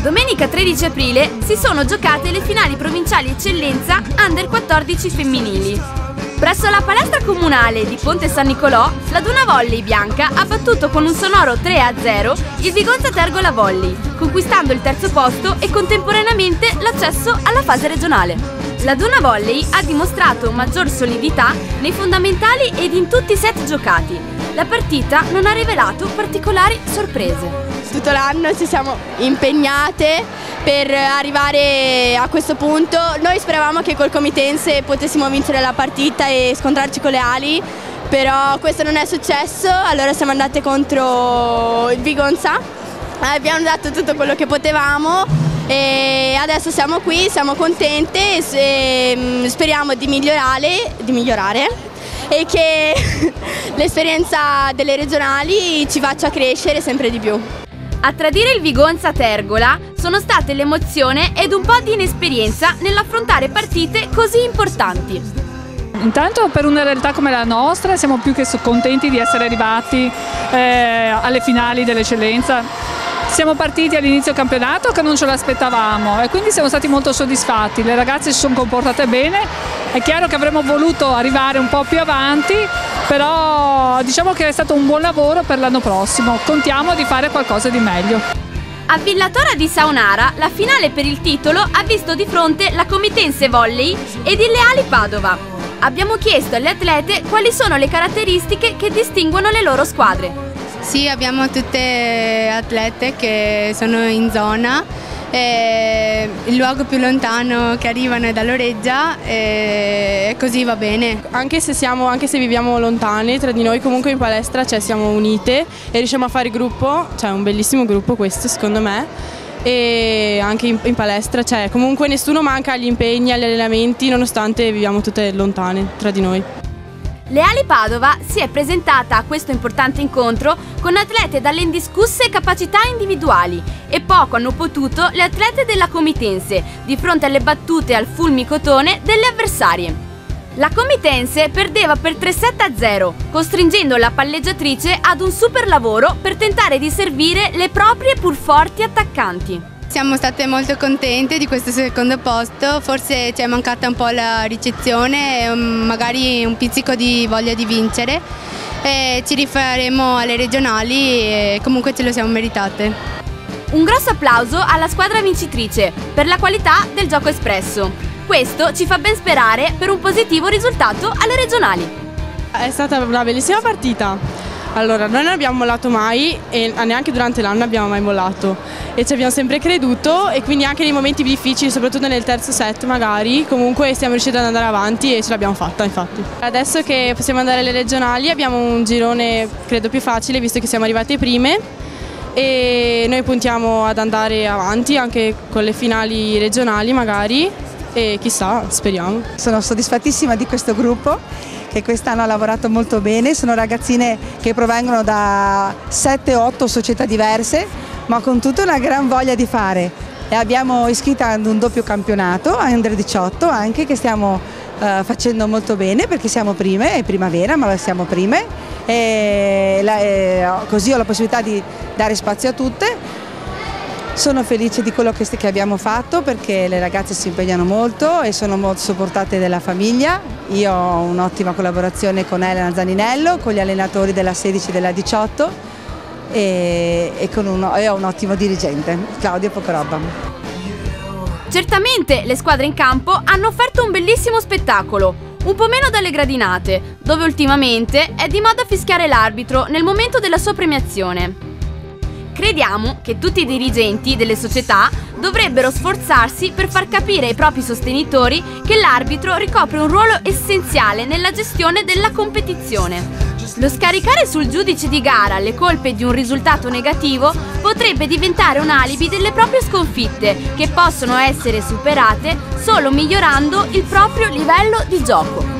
Domenica 13 aprile si sono giocate le finali provinciali eccellenza Under 14 femminili. Presso la palestra comunale di Ponte San Nicolò, la Duna Volley bianca ha battuto con un sonoro 3-0 il Vigonza Tergola Volley, conquistando il terzo posto e contemporaneamente l'accesso alla fase regionale. La Duna Volley ha dimostrato maggior solidità nei fondamentali ed in tutti i set giocati. La partita non ha rivelato particolari sorprese. Tutto l'anno ci siamo impegnate per arrivare a questo punto. Noi speravamo che col Comitense potessimo vincere la partita e scontrarci con le ali, però questo non è successo, allora siamo andate contro il Vigonza, abbiamo dato tutto quello che potevamo e adesso siamo qui, siamo contente e speriamo di migliorare e che l'esperienza delle regionali ci faccia crescere sempre di più. A tradire il Vigonza Tergola sono state l'emozione ed un po' di inesperienza nell'affrontare partite così importanti. Intanto per una realtà come la nostra siamo più che contenti di essere arrivati alle finali dell'eccellenza. Siamo partiti all'inizio campionato che non ce l'aspettavamo e quindi siamo stati molto soddisfatti. Le ragazze si sono comportate bene, è chiaro che avremmo voluto arrivare un po' più avanti, però diciamo che è stato un buon lavoro per l'anno prossimo, contiamo di fare qualcosa di meglio. A Villatora di Saonara la finale per il titolo ha visto di fronte la Comitense Volley ed il Leali Padova. Abbiamo chiesto alle atlete quali sono le caratteristiche che distinguono le loro squadre. Sì, abbiamo tutte atlete che sono in zona, il luogo più lontano che arrivano è da Loreggia e così va bene. Anche se viviamo lontane tra di noi, comunque in palestra siamo unite e riusciamo a fare gruppo, un bellissimo gruppo questo secondo me, e anche in palestra comunque nessuno manca agli impegni, agli allenamenti nonostante viviamo tutte lontane tra di noi. Leali Padova si è presentata a questo importante incontro con atlete dalle indiscusse capacità individuali e poco hanno potuto le atlete della Comitense di fronte alle battute al fulmicotone delle avversarie. La Comitense perdeva per 3-7-0, costringendo la palleggiatrice ad un super lavoro per tentare di servire le proprie pur forti attaccanti. Siamo state molto contente di questo secondo posto, forse ci è mancata un po' la ricezione, magari un pizzico di voglia di vincere e ci rifaremo alle regionali e comunque ce lo siamo meritate. Un grosso applauso alla squadra vincitrice per la qualità del gioco espresso. Questo ci fa ben sperare per un positivo risultato alle regionali. È stata una bellissima partita. Allora, noi non abbiamo mollato mai e neanche durante l'anno abbiamo mai mollato e ci abbiamo sempre creduto e quindi anche nei momenti difficili, soprattutto nel terzo set magari, comunque siamo riusciti ad andare avanti e ce l'abbiamo fatta infatti. Adesso che possiamo andare alle regionali abbiamo un girone credo più facile visto che siamo arrivate prime e noi puntiamo ad andare avanti anche con le finali regionali magari e chissà, speriamo. Sono soddisfattissima di questo gruppo che quest'anno ha lavorato molto bene, sono ragazzine che provengono da 7-8 società diverse ma con tutta una gran voglia di fare e abbiamo iscritto ad un doppio campionato, Under 18 anche che stiamo facendo molto bene perché siamo prime, è primavera ma siamo prime e così ho la possibilità di dare spazio a tutte. Sono felice di quello che abbiamo fatto perché le ragazze si impegnano molto e sono molto supportate dalla famiglia. Io ho un'ottima collaborazione con Elena Zaninello, con gli allenatori della 16 e della 18 e ho un ottimo dirigente, Claudio Pocorobba. Certamente le squadre in campo hanno offerto un bellissimo spettacolo, un po' meno dalle gradinate, dove ultimamente è di moda fischiare l'arbitro nel momento della sua premiazione. Crediamo che tutti i dirigenti delle società dovrebbero sforzarsi per far capire ai propri sostenitori che l'arbitro ricopre un ruolo essenziale nella gestione della competizione. Lo scaricare sul giudice di gara le colpe di un risultato negativo potrebbe diventare un alibi delle proprie sconfitte, che possono essere superate solo migliorando il proprio livello di gioco.